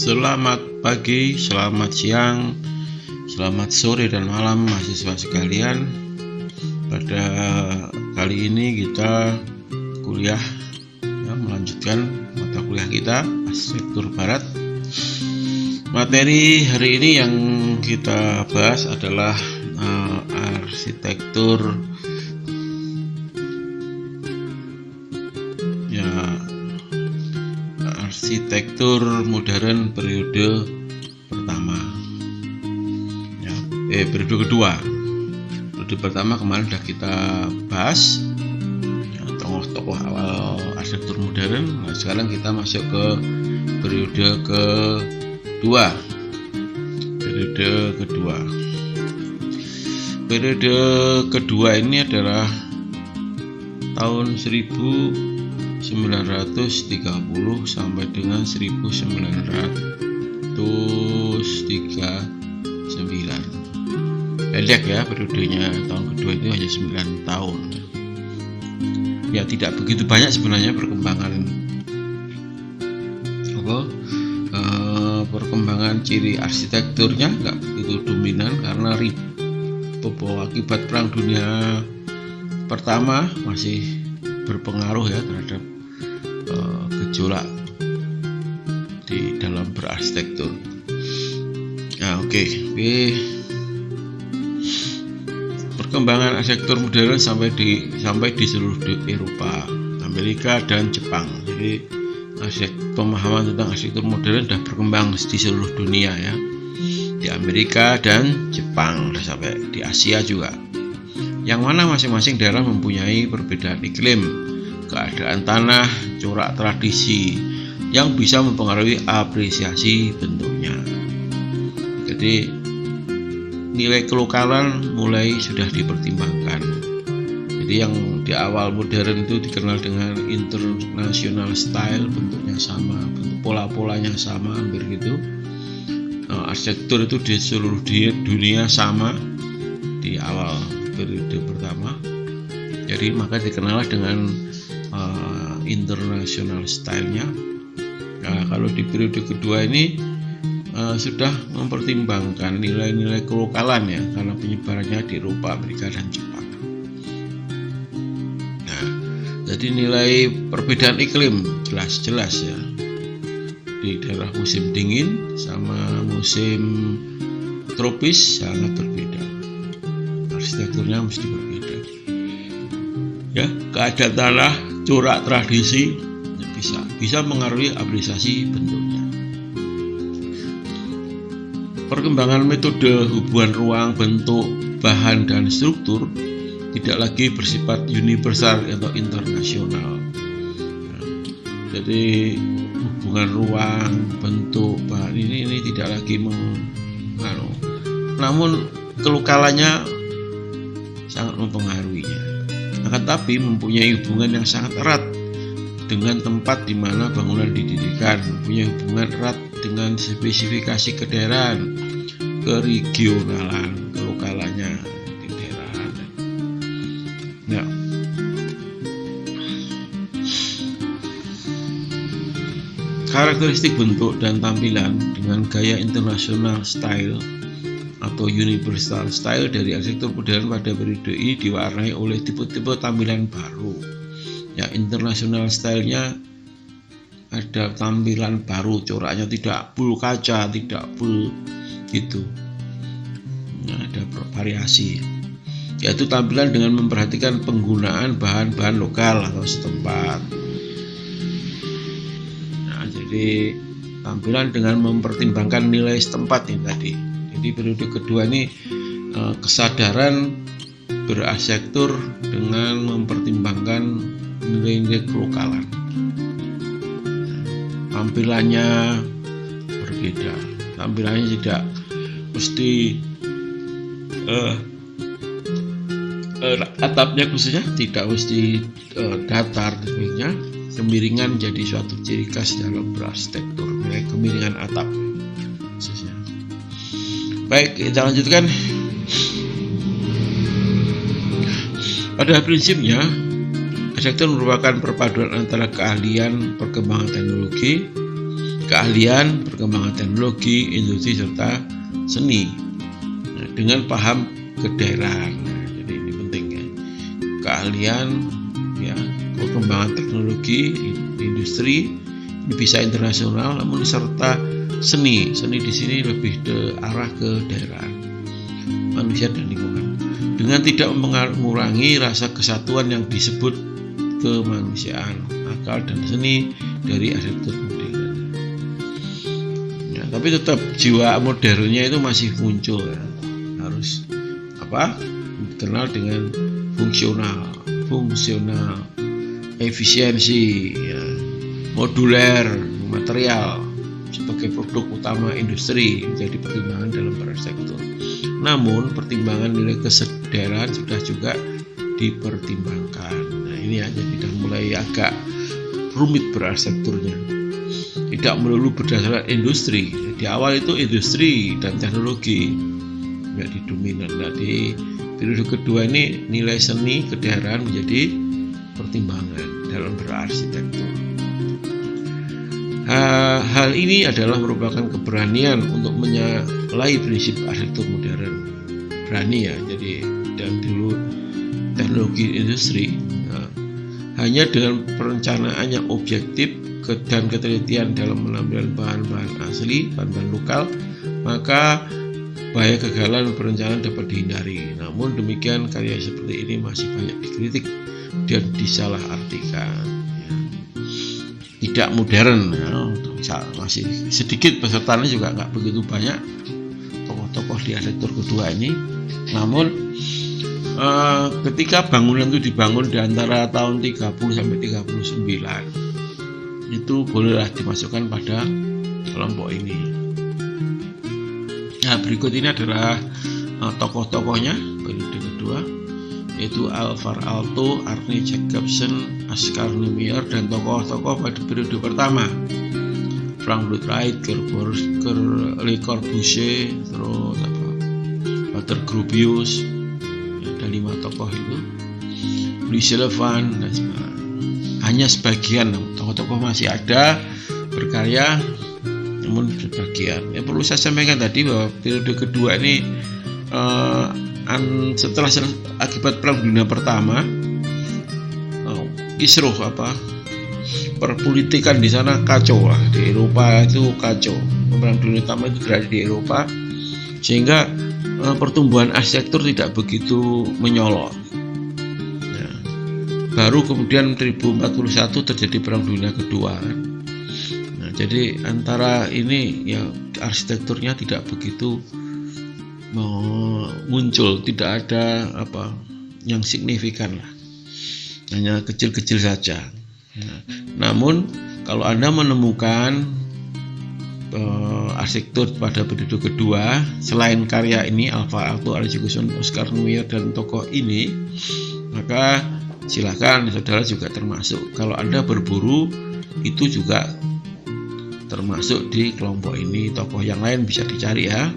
Selamat pagi, selamat siang, selamat sore dan malam mahasiswa sekalian. Pada kali ini kita kuliah melanjutkan mata kuliah kita Arsitektur Barat. Materi hari ini yang kita bahas adalah arsitektur modern periode pertama, periode kedua. Periode pertama kemarin sudah kita bahas tokoh-tokoh awal arsitektur modern. Nah, sekarang kita masuk ke periode kedua. Periode kedua ini adalah tahun 1930 sampai dengan 1939. Pendek ya periodenya, tahun kedua itu hanya 9 tahun. Ya tidak begitu banyak sebenarnya perkembangan ciri arsitekturnya, nggak begitu dominan karena akibat Perang Dunia Pertama masih berpengaruh ya terhadap gejolak di dalam berarsitektur. Nah, oke. Perkembangan arsitektur modern sampai di seluruh Eropa, Amerika dan Jepang. Jadi pemahaman tentang arsitektur modern sudah berkembang di seluruh dunia ya. Di Amerika dan Jepang, sampai di Asia juga. Yang mana masing-masing daerah mempunyai perbedaan iklim, keadaan tanah, corak tradisi yang bisa mempengaruhi apresiasi bentuknya. Jadi nilai kelokalan mulai sudah dipertimbangkan. Jadi yang di awal modern itu dikenal dengan international style, bentuknya sama, bentuk pola-polanya sama, hampir gitu. Arsitektur itu di seluruh dunia sama di awal periode pertama. Jadi maka dikenal dengan international style-nya. Nah, kalau di periode kedua ini sudah mempertimbangkan nilai-nilai kelokalan ya, karena penyebarannya di Eropa, Amerika dan Jepang. Nah, jadi nilai perbedaan iklim jelas ya. Di daerah musim dingin sama musim tropis sangat berbeda. Arsitekturnya mesti berbeda. Ya, keadaan tanah, corak tradisi bisa mengaruhi apresiasi bentuknya. Perkembangan metode hubungan ruang, bentuk, bahan dan struktur tidak lagi bersifat universal atau internasional. Jadi hubungan ruang, bentuk, bahan ini tidak lagi namun kelokalannya sangat mempengaruhinya. Akan tapi mempunyai hubungan yang sangat erat dengan tempat di mana bangunan didirikan, mempunyai hubungan erat dengan spesifikasi kedaerahan, keregionalan, kelokalannya di daerah. Nah, karakteristik bentuk dan tampilan dengan gaya international style atau universal style dari arsitektur modern pada periode ini diwarnai oleh tipe-tipe tampilan baru. Ya, international style-nya ada tampilan baru, coraknya tidak full kaca, tidak full gitu. Nah, ada variasi. Yaitu tampilan dengan memperhatikan penggunaan bahan-bahan lokal atau setempat. Nah, jadi tampilan dengan mempertimbangkan nilai setempat ini tadi. Jadi periode kedua ini kesadaran berarsitektur dengan mempertimbangkan nilai-nilai kelokalan. Tampilannya berbeda. Tampilannya tidak mesti atapnya khususnya tidak mesti datar dan sebagainya. Kemiringan jadi suatu ciri khas dalam berarsitektur. Kemiringan atap khususnya. Baik, kita lanjutkan. Pada prinsipnya, arsitektur merupakan perpaduan antara keahlian perkembangan teknologi, keahlian, perkembangan teknologi, industri serta seni. Nah, dengan paham kedaerahan. Nah, jadi ini penting ya. Keahlian, ya, perkembangan teknologi, industri, ini bisa internasional, namun serta seni. Seni di sini lebih ke arah kedaerahan, manusia dan lingkungan. Dengan tidak mengurangi rasa kesatuan yang disebut kemanusiaan, akal dan seni dari arsitektur modern. Ya, tapi tetap jiwa modernnya itu masih muncul ya. Harus dikenal dengan fungsional, efisiensi, ya, moduler, material sebagai produk utama industri menjadi pertimbangan dalam berarsitektur. Namun pertimbangan nilai kesadaran sudah juga dipertimbangkan. Nah, ini aja sudah mulai agak rumit berarsitekturnya. Tidak melulu berdasarkan industri. Di awal itu industri dan teknologi menjadi dominan. Nah, di periode kedua ini nilai seni kedaerahan menjadi pertimbangan dalam berarsitektur. Hal ini adalah merupakan keberanian untuk menyalahi prinsip arsitektur modern. Berani ya, jadi dan dulu teknologi industri. Nah, hanya dengan perencanaan yang objektif dan ketelitian dalam mengambil bahan-bahan asli, bahan-bahan lokal, maka bahaya kegagalan perencanaan dapat dihindari. Namun demikian, karya seperti ini masih banyak dikritik dan disalahartikan. Ya. Tidak modern, ya, masih sedikit pesertanya juga nggak begitu banyak tokoh-tokoh di arsitektur kedua ini. Namun ketika bangunan itu dibangun di antara tahun 30 sampai 39, itu bolehlah dimasukkan pada kelompok ini. Nah, berikut ini adalah tokoh-tokohnya periode kedua, yaitu Alvar Aalto, Arne Jacobsen, Oscar Niemeyer, dan tokoh-tokoh pada periode pertama, Frank Lloyd Wright, Le Corbusier, terus Walter Gropius. Ada 5 tokoh itu. Louis Sullivan, dan hanya sebagian tokoh-tokoh masih ada berkarya, namun sebagian. Ya, perlu saya sampaikan tadi bahwa periode kedua ini setelah akibat Perang Dunia Pertama, kisruh perpolitikan di sana kacau lah. Di Eropa itu kacau. Perang Dunia Pertama itu terjadi di Eropa, sehingga pertumbuhan arsitektur tidak begitu menyolok. Ya, baru kemudian 1041 terjadi Perang Dunia Kedua. Nah, jadi antara ini ya arsitekturnya tidak begitu muncul, tidak ada yang signifikan lah, hanya kecil-kecil saja. Nah, namun kalau Anda menemukan arsitektur pada periode kedua selain karya ini Alvar Aalto, Arne Jacobsen, Oscar Niemeyer dan tokoh ini, maka silakan saudara juga termasuk. Kalau Anda berburu itu juga termasuk di kelompok ini. Tokoh yang lain bisa dicari ya.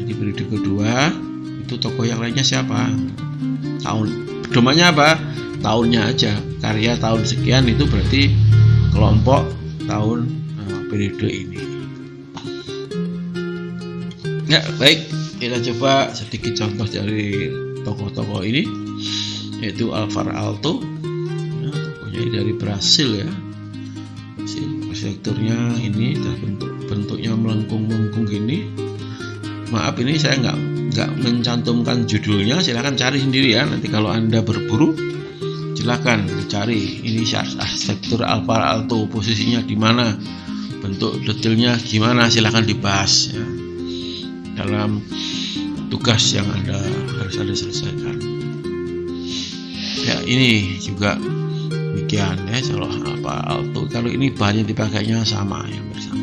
Di periode kedua itu tokoh yang lainnya siapa, tahun pedomannya apa, tahunnya aja, karya tahun sekian, itu berarti kelompok tahun periode ini. Ya baik, kita coba sedikit contoh dari tokoh-tokoh ini, yaitu Alvar Aalto. Ya, tokohnya dari Brasil ya. Arsitekturnya ini bentuknya melengkung-melengkung gini. Maaf, ini saya nggak mencantumkan judulnya, silakan cari sendiri ya. Nanti kalau Anda berburu silakan dicari ini arsitektur Alvar Aalto, posisinya di mana, bentuk detailnya gimana, silakan dibahas ya, dalam tugas yang harus Anda selesaikan. Ya, ini juga demikian ya. Kalau Alvar Aalto, kalau ini bahannya dipakainya sama ya, bersama.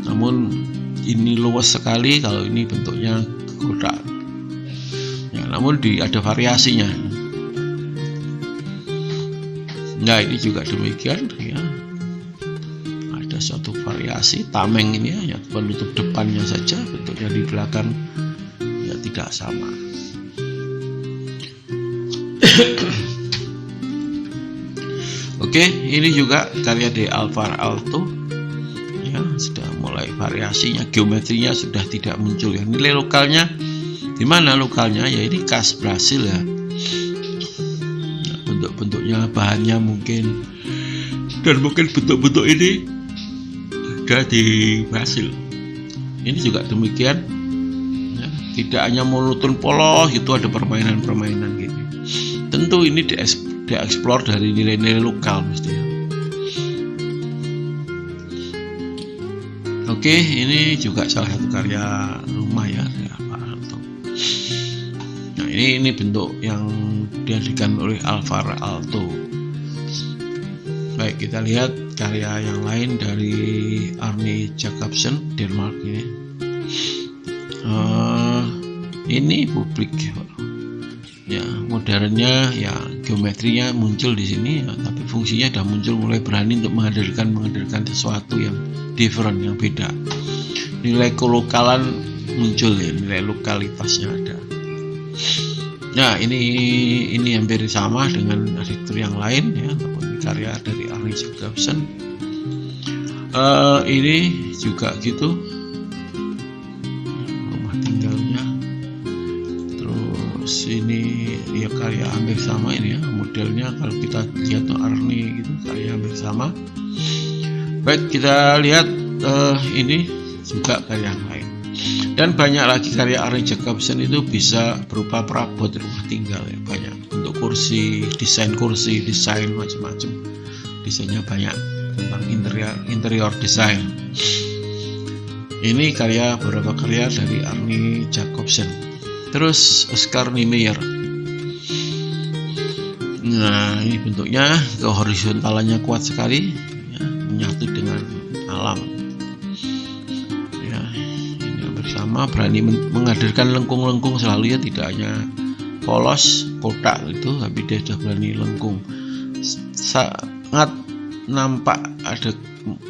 Namun ini luas sekali, kalau ini bentuknya kotak. Ya, namun ada variasinya. Nah, ini juga demikian ya. Ada suatu variasi tameng ini ya, penutup depannya saja, bentuknya di belakang ya tidak sama. Oke, ini juga karya dari Alvar Aalto. variasinya, geometrinya sudah tidak muncul ya. Nilai lokalnya di mana lokalnya? Ya ini khas Brasil ya. Bentuk-bentuknya, bahannya mungkin, dan mungkin bentuk-bentuk ini ada di Brasil. Ini juga demikian ya, tidak hanya monoton polos, itu ada permainan-permainan gitu. Tentu ini dieksplor dari nilai-nilai lokal mestinya. Oke, ini juga salah satu karya rumah ya, Pak Alto. Nah, ini bentuk yang dihadirkan oleh Alvar Aalto. Baik, kita lihat karya yang lain dari Arne Jacobsen, Denmark ini. Ini publik ya, modernnya ya, geometrinya muncul di sini ya, tapi fungsinya sudah muncul, mulai berani untuk menghadirkan sesuatu yang different, yang beda. Nilai kelokalan muncul ya, nilai lokalitasnya ada. Nah, ini hampir sama dengan arsitektur yang lain ya, karya dari Arne Jacobsen. Ini juga gitu, rumah tinggalnya. Terus ini ya karya hampir sama ini ya, modelnya kalau kita lihat Arne gitu, karya hampir sama. Baik, kita lihat ini juga karya yang lain. Dan banyak lagi karya Arne Jacobsen itu bisa berupa perabot rumah tinggal ya, banyak untuk kursi, desain macam-macam. Desainnya banyak tentang interior desain. Ini beberapa karya dari Arne Jacobsen. Terus Oscar Niemeyer. Nah, ini bentuknya kehorizontalannya kuat sekali ya, menyatu dengan alam. Sama berani menghadirkan lengkung-lengkung selalu ya, tidak hanya polos kotak itu, tapi dia sudah berani lengkung. Sangat nampak ada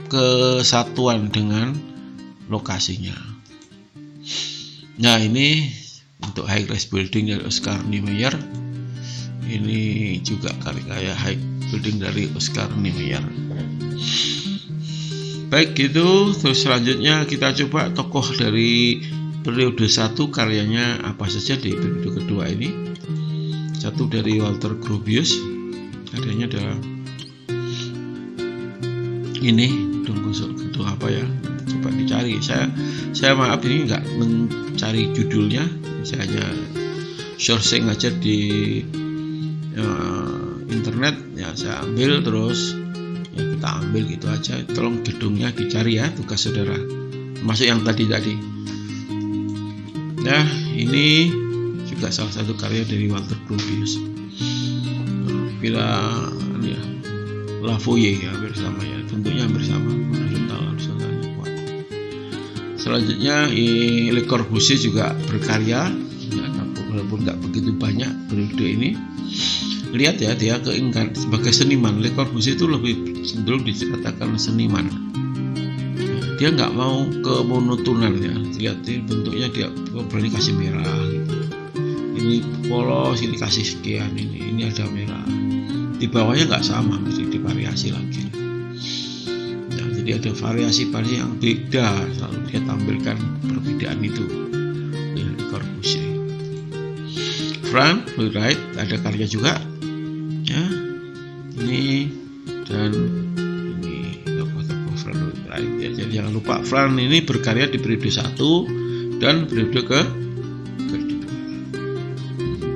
kesatuan dengan lokasinya. Nah, ini untuk high rise building dari Oscar Niemeyer. Ini juga karya high building dari Oscar Niemeyer. Baik, gitu. Terus selanjutnya kita coba tokoh dari periode 1, karyanya apa saja di periode kedua ini. Satu dari Walter Gropius, karyanya adalah ini, gedung apa ya, coba dicari. Saya maaf ini nggak mencari judulnya, saya hanya sourcing aja di internet ya, saya ambil terus ya, kita ambil gitu aja. Tolong gedungnya dicari ya, tugas saudara, termasuk yang tadi. Nah, ini juga salah satu karya dari Walter Gropius, Villa ya, La Foyer ya, bersama ya, bentuknya bersama, horizontalnya kuat. Selanjutnya Le Corbusier juga berkarya ya, walaupun nggak begitu banyak periode ini. Lihat ya, dia keinginan sebagai seniman. Le Corbusier itu lebih cenderung dikatakan seniman. Dia nggak mau kemonotonan ya. Lihat bentuknya, dia berani kasih merah gitu. Ini polos, ini kasih sekian, ini ada merah. Di bawahnya nggak sama, mesti divariasi lagi. Ya, jadi ada variasi yang beda, selalu dia tampilkan perbedaan itu. Le Corbusier. Frank Lloyd Wright ada karya juga. Ya, ini dan ini tokoh-tokoh Frank Lloyd Wright ya. Jadi jangan lupa, Frank ini berkarya di periode 1 dan periode kedua.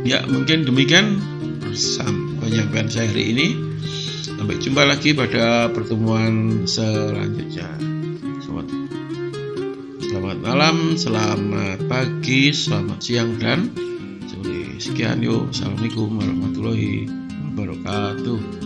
Ya, mungkin demikian penyampaian saya hari ini. Sampai jumpa lagi pada pertemuan selanjutnya. Selamat malam, selamat pagi, selamat siang dan sore. Sekian, yuk. Assalamualaikum warahmatullahi wabarakatuh.